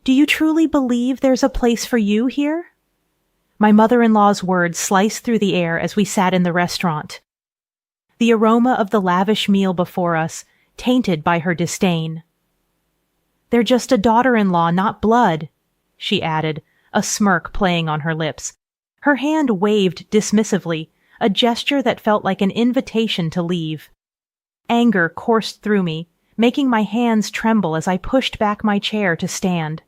Do you truly believe there's a place for you here?" My mother-in-law's words sliced through the air as we sat in the restaurant. The aroma of the lavish meal before us, tainted by her disdain. "They're just a daughter-in-law, not blood," she added, a smirk playing on her lips. Her hand waved dismissively, a gesture that felt like an invitation to leave. Anger coursed through me, making my hands tremble as I pushed back my chair to stand.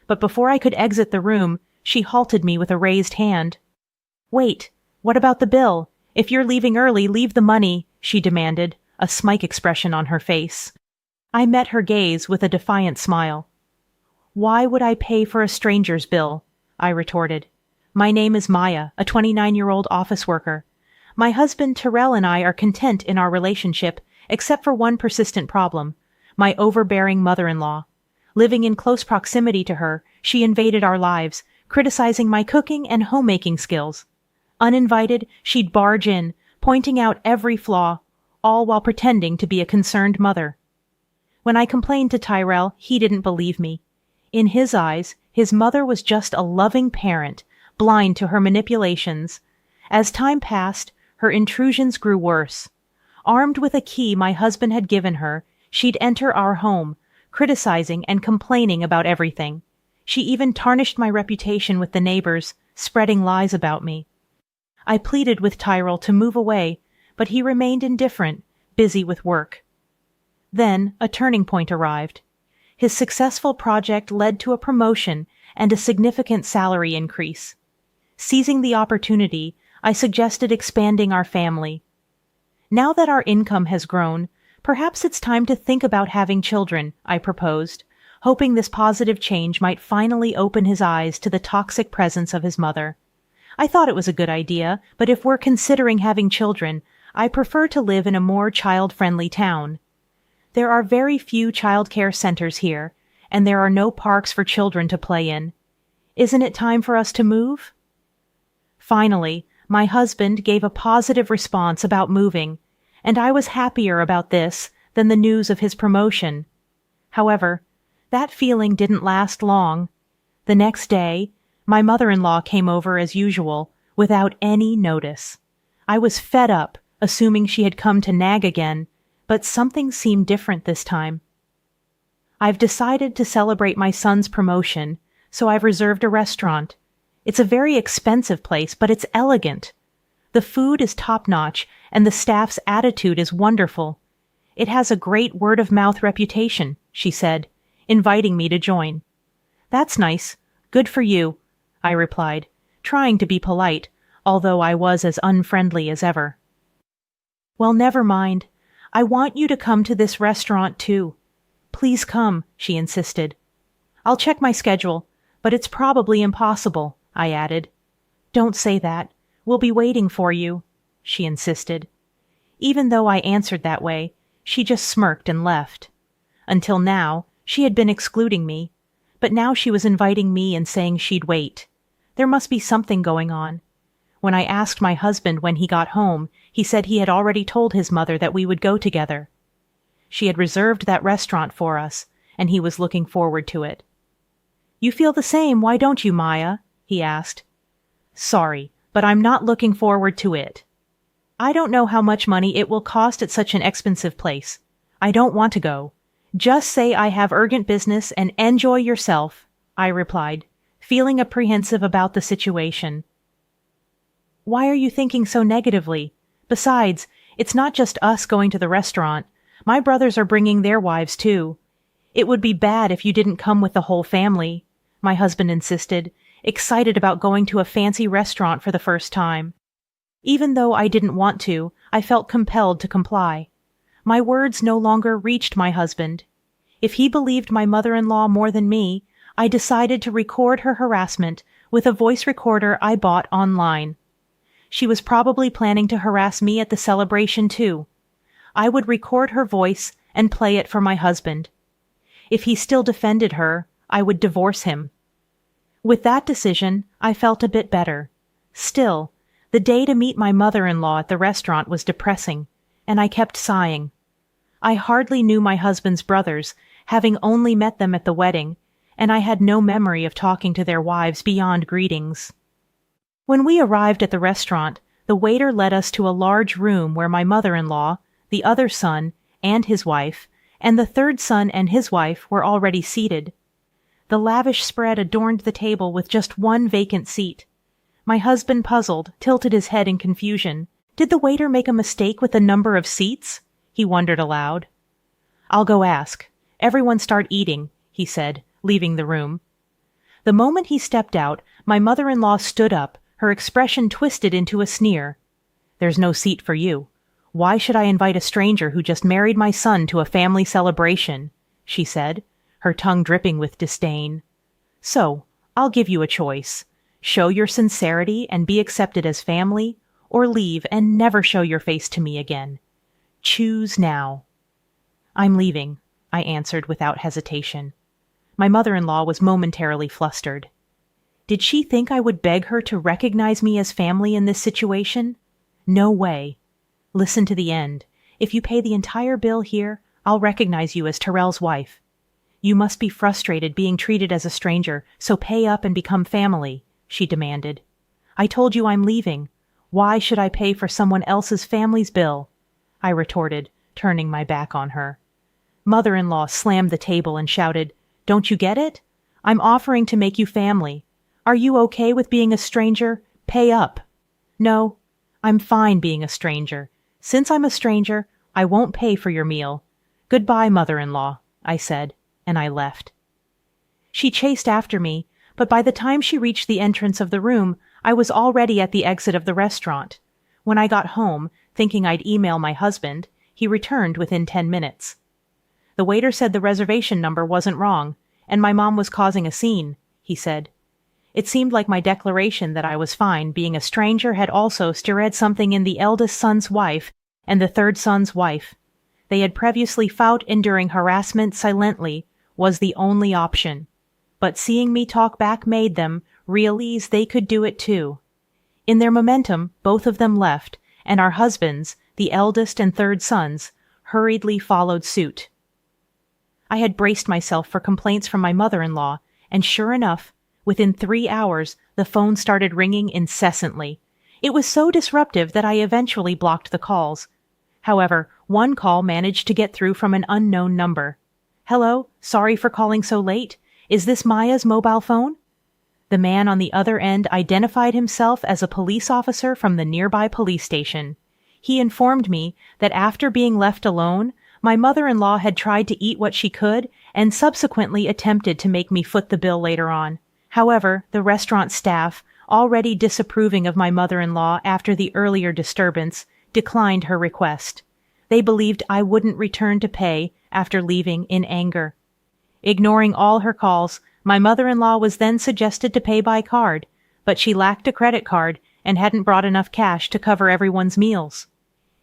But before I could exit the room, she halted me with a raised hand. "Wait, what about the bill? If you're leaving early, leave the money," she demanded, a smike expression on her face. I met her gaze with a defiant smile. "Why would I pay for a stranger's bill?" I retorted. "My name is Maya, a 29-year-old office worker. My husband Terrell and I are content in our relationship, except for one persistent problem, my overbearing mother-in-law. Living in close proximity to her, she invaded our lives, criticizing my cooking and homemaking skills. Uninvited, she'd barge in, pointing out every flaw, all while pretending to be a concerned mother. When I complained to Tyrell, he didn't believe me. In his eyes, his mother was just a loving parent, blind to her manipulations. As time passed, her intrusions grew worse. Armed with a key my husband had given her, she'd enter our home, criticizing and complaining about everything. She even tarnished my reputation with the neighbors, spreading lies about me. I pleaded with Tyrell to move away, but he remained indifferent, busy with work. Then a turning point arrived. His successful project led to a promotion and a significant salary increase. Seizing the opportunity, I suggested expanding our family. Now that our income has grown, perhaps it's time to think about having children, I proposed, hoping this positive change might finally open his eyes to the toxic presence of his mother. I thought it was a good idea, but if we're considering having children, I prefer to live in a more child-friendly town. There are very few childcare centers here, and there are no parks for children to play in. Isn't it time for us to move? Finally, my husband gave a positive response about moving, and I was happier about this than the news of his promotion. However, that feeling didn't last long. The next day, my mother-in-law came over as usual, without any notice. I was fed up, assuming she had come to nag again, but something seemed different this time. "I've decided to celebrate my son's promotion, so I've reserved a restaurant. It's a very expensive place, but it's elegant. The food is top-notch, and the staff's attitude is wonderful. It has a great word-of-mouth reputation," she said, inviting me to join. "That's nice. Good for you," I replied, trying to be polite, although I was as unfriendly as ever. "Well, never mind. I want you to come to this restaurant, too. Please come," she insisted. "I'll check my schedule, but it's probably impossible," I added. "Don't say that. We'll be waiting for you," she insisted. Even though I answered that way, she just smirked and left. Until now, she had been excluding me, but now she was inviting me and saying she'd wait. There must be something going on. When I asked my husband when he got home, he said he had already told his mother that we would go together. She had reserved that restaurant for us, and he was looking forward to it. "You feel the same, why don't you, Maya?" he asked. "Sorry, but I'm not looking forward to it. I don't know how much money it will cost at such an expensive place. I don't want to go. Just say I have urgent business and enjoy yourself," I replied, feeling apprehensive about the situation. "Why are you thinking so negatively? Besides, it's not just us going to the restaurant. My brothers are bringing their wives too. It would be bad if you didn't come with the whole family," my husband insisted, excited about going to a fancy restaurant for the first time. Even though I didn't want to, I felt compelled to comply. My words no longer reached my husband. If he believed my mother-in-law more than me, I decided to record her harassment with a voice recorder I bought online. She was probably planning to harass me at the celebration too. I would record her voice and play it for my husband. If he still defended her, I would divorce him. With that decision, I felt a bit better. Still, the day to meet my mother-in-law at the restaurant was depressing, and I kept sighing. I hardly knew my husband's brothers, having only met them at the wedding, and I had no memory of talking to their wives beyond greetings. When we arrived at the restaurant, the waiter led us to a large room where my mother-in-law, the other son, and his wife, and the third son and his wife were already seated. The lavish spread adorned the table with just one vacant seat. My husband, puzzled, tilted his head in confusion. Did the waiter make a mistake with the number of seats? He wondered aloud. "I'll go ask. Everyone start eating," he said, leaving the room. The moment he stepped out, my mother-in-law stood up, her expression twisted into a sneer. "There's no seat for you. Why should I invite a stranger who just married my son to a family celebration?" she said, her tongue dripping with disdain. "So, I'll give you a choice. Show your sincerity and be accepted as family, or leave and never show your face to me again. Choose now." "I'm leaving," I answered without hesitation. My mother-in-law was momentarily flustered. Did she think I would beg her to recognize me as family in this situation? No way. Listen to the end. If you pay the entire bill here, I'll recognize you as Terrell's wife. You must be frustrated being treated as a stranger, so pay up and become family, she demanded. "I told you I'm leaving. Why should I pay for someone else's family's bill?" I retorted, turning my back on her. Mother-in-law slammed the table and shouted, "Don't you get it? I'm offering to make you family. Are you okay with being a stranger? Pay up." "No, I'm fine being a stranger. Since I'm a stranger, I won't pay for your meal. Goodbye, mother-in-law," I said, and I left. She chased after me, but by the time she reached the entrance of the room, I was already at the exit of the restaurant. When I got home, thinking I'd email my husband, he returned within 10 minutes. "The waiter said the reservation number wasn't wrong, and my mom was causing a scene," he said. It seemed like my declaration that I was fine being a stranger had also stirred something in the eldest son's wife and the third son's wife. They had previously fought enduring harassment silently was the only option. But seeing me talk back made them realize they could do it too. In their momentum, both of them left, and our husbands, the eldest and third sons, hurriedly followed suit. I had braced myself for complaints from my mother-in-law, and sure enough, within 3 hours, the phone started ringing incessantly. It was so disruptive that I eventually blocked the calls. However, one call managed to get through from an unknown number. "Hello, sorry for calling so late. Is this Maya's mobile phone?" The man on the other end identified himself as a police officer from the nearby police station. He informed me that after being left alone, my mother-in-law had tried to eat what she could and subsequently attempted to make me foot the bill later on. However, the restaurant staff, already disapproving of my mother-in-law after the earlier disturbance, declined her request. They believed I wouldn't return to pay after leaving in anger. Ignoring all her calls, my mother-in-law was then suggested to pay by card, but she lacked a credit card and hadn't brought enough cash to cover everyone's meals.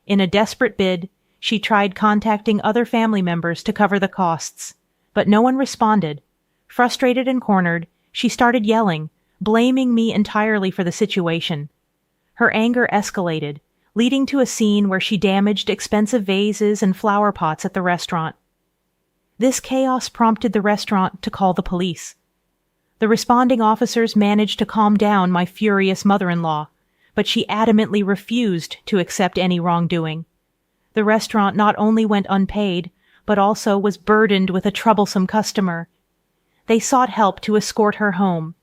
In a desperate bid, she tried contacting other family members to cover the costs, but no one responded. Frustrated and cornered, she started yelling, blaming me entirely for the situation. Her anger escalated, leading to a scene where she damaged expensive vases and flower pots at the restaurant. This chaos prompted the restaurant to call the police. The responding officers managed to calm down my furious mother-in-law, but she adamantly refused to accept any wrongdoing. The restaurant not only went unpaid, but also was burdened with a troublesome customer. They sought help to escort her home.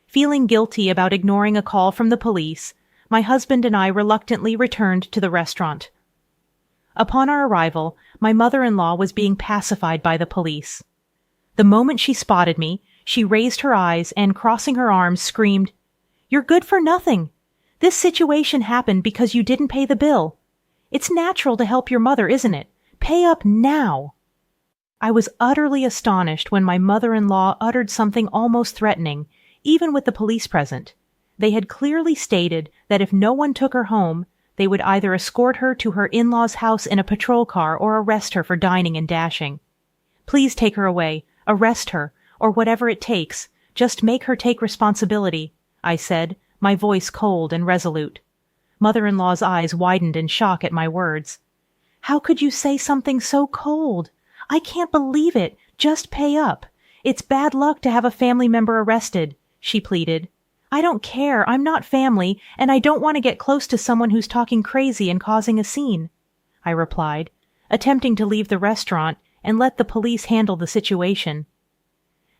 Feeling guilty about ignoring a call from the police, my husband and I reluctantly returned to the restaurant. Upon our arrival, my mother-in-law was being pacified by the police. The moment she spotted me, she raised her eyes and, crossing her arms, screamed, "You're good for nothing! This situation happened because you didn't pay the bill. It's natural to help your mother, isn't it? Pay up now!" I was utterly astonished when my mother-in-law uttered something almost threatening, even with the police present. They had clearly stated that if no one took her home, they would either escort her to her in-law's house in a patrol car or arrest her for dining and dashing. "Please take her away, arrest her, or whatever it takes. Just make her take responsibility," I said, my voice cold and resolute. Mother-in-law's eyes widened in shock at my words. "How could you say something so cold? I can't believe it. Just pay up. It's bad luck to have a family member arrested, she pleaded. I don't care, I'm not family, and I don't want to get close to someone who's talking crazy and causing a scene, I replied, attempting to leave the restaurant and let the police handle the situation.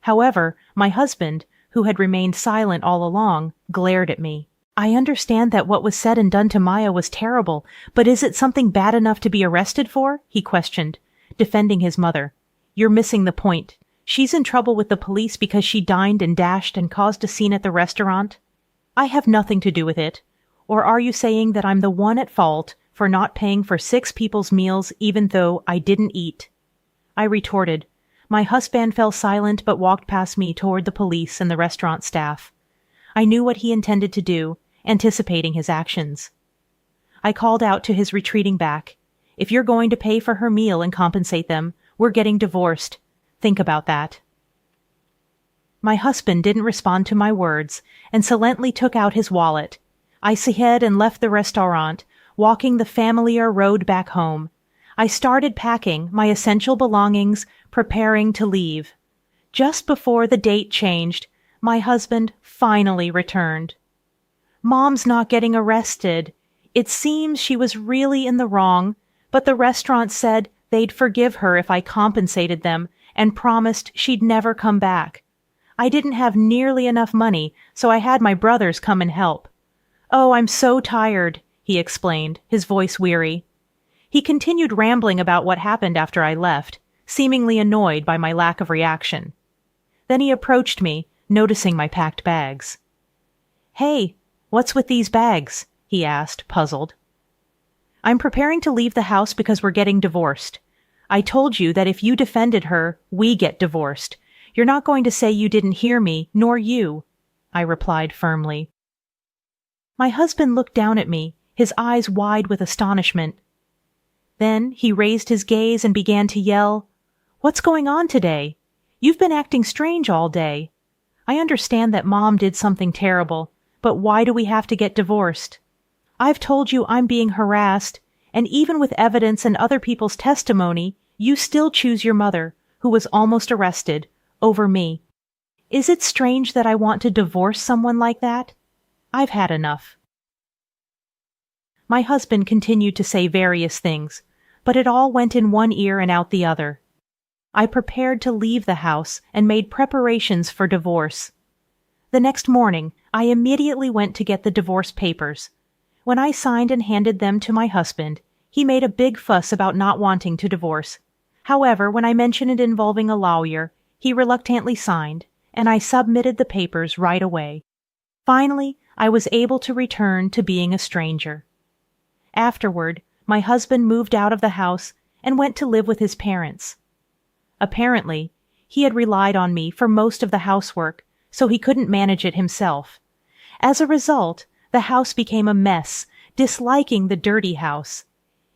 However, my husband, who had remained silent all along, glared at me. I understand that what was said and done to Maya was terrible, but is it something bad enough to be arrested for? He questioned, defending his mother. You're missing the point. She's in trouble with the police because she dined and dashed and caused a scene at the restaurant. I have nothing to do with it. Or are you saying that I'm the one at fault for not paying for 6 people's meals even though I didn't eat? I retorted. My husband fell silent but walked past me toward the police and the restaurant staff. I knew what he intended to do, anticipating his actions. I called out to his retreating back. If you're going to pay for her meal and compensate them, we're getting divorced. Think about that. My husband didn't respond to my words and silently took out his wallet. I said and left the restaurant, walking the familiar road back home. I started packing my essential belongings, preparing to leave. Just before the date changed, my husband finally returned. Mom's not getting arrested. It seems she was really in the wrong, but the restaurant said they'd forgive her if I compensated them and promised she'd never come back. I didn't have nearly enough money, so I had my brothers come and help. Oh, I'm so tired, he explained, his voice weary. He continued rambling about what happened after I left, seemingly annoyed by my lack of reaction. Then he approached me, noticing my packed bags. Hey, what's with these bags? He asked, puzzled. I'm preparing to leave the house because we're getting divorced. I told you that if you defended her, we get divorced. You're not going to say you didn't hear me, nor you, I replied firmly. My husband looked down at me, his eyes wide with astonishment. Then he raised his gaze and began to yell, What's going on today? You've been acting strange all day. I understand that Mom did something terrible, but why do we have to get divorced? I've told you I'm being harassed, and even with evidence and other people's testimony, you still choose your mother, who was almost arrested, over me. Is it strange that I want to divorce someone like that? I've had enough. My husband continued to say various things, but it all went in one ear and out the other. I prepared to leave the house and made preparations for divorce. The next morning, I immediately went to get the divorce papers. When I signed and handed them to my husband, he made a big fuss about not wanting to divorce. However, when I mentioned it involving a lawyer, he reluctantly signed, and I submitted the papers right away. Finally, I was able to return to being a stranger. Afterward, my husband moved out of the house and went to live with his parents. Apparently, he had relied on me for most of the housework, so he couldn't manage it himself. As a result, the house became a mess, disliking the dirty house.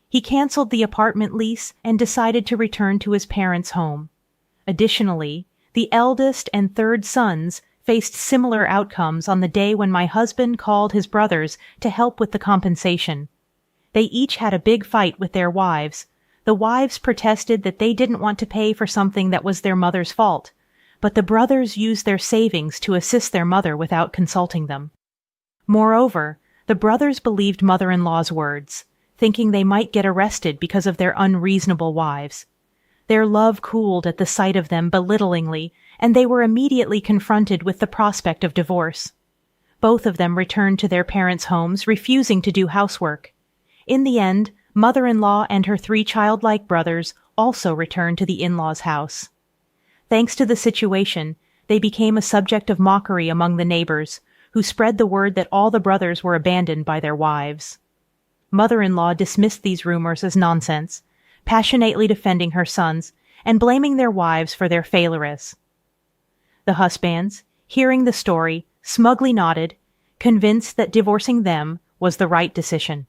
He canceled the apartment lease and decided to return to his parents' home. Additionally, the eldest and third sons faced similar outcomes on the day when my husband called his brothers to help with the compensation. They each had a big fight with their wives. The wives protested that they didn't want to pay for something that was their mother's fault, but the brothers used their savings to assist their mother without consulting them. Moreover, the brothers believed mother-in-law's words, thinking they might get arrested because of their unreasonable wives. Their love cooled at the sight of them belittlingly, and they were immediately confronted with the prospect of divorce. Both of them returned to their parents' homes, refusing to do housework. In the end, mother-in-law and her 3 childlike brothers also returned to the in-laws' house. Thanks to the situation, they became a subject of mockery among the neighbors, who spread the word that all the brothers were abandoned by their wives. Mother-in-law dismissed these rumors as nonsense, passionately defending her sons and blaming their wives for their failures. The husbands, hearing the story, smugly nodded, convinced that divorcing them was the right decision.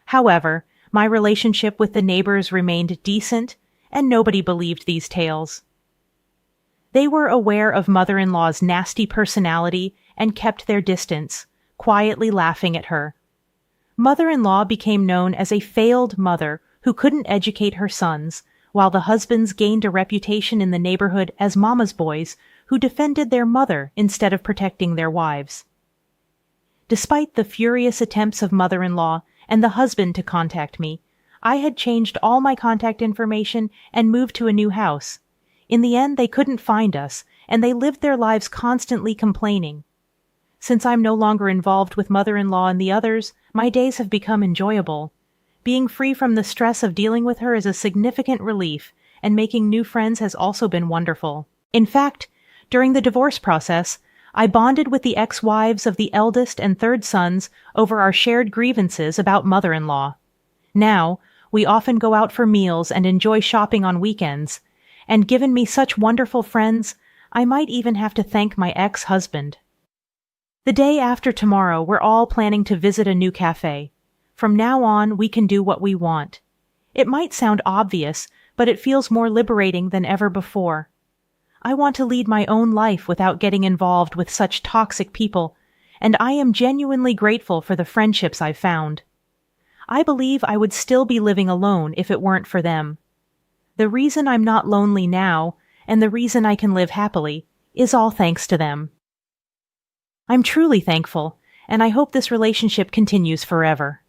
However, my relationship with the neighbors remained decent, and nobody believed these tales. They were aware of mother-in-law's nasty personality and kept their distance, quietly laughing at her. Mother-in-law became known as a failed mother who couldn't educate her sons, while the husbands gained a reputation in the neighborhood as mama's boys who defended their mother instead of protecting their wives. Despite the furious attempts of mother-in-law and the husband to contact me, I had changed all my contact information and moved to a new house. In the end, they couldn't find us, and they lived their lives constantly complaining. Since I'm no longer involved with mother-in-law and the others, my days have become enjoyable. Being free from the stress of dealing with her is a significant relief, and making new friends has also been wonderful. In fact, during the divorce process, I bonded with the ex-wives of the eldest and third sons over our shared grievances about mother-in-law. Now, we often go out for meals and enjoy shopping on weekends, and given me such wonderful friends, I might even have to thank my ex-husband. The day after tomorrow, we're all planning to visit a new cafe. From now on, we can do what we want. It might sound obvious, but it feels more liberating than ever before. I want to lead my own life without getting involved with such toxic people, and I am genuinely grateful for the friendships I've found. I believe I would still be living alone if it weren't for them. The reason I'm not lonely now, and the reason I can live happily, is all thanks to them. I'm truly thankful, and I hope this relationship continues forever.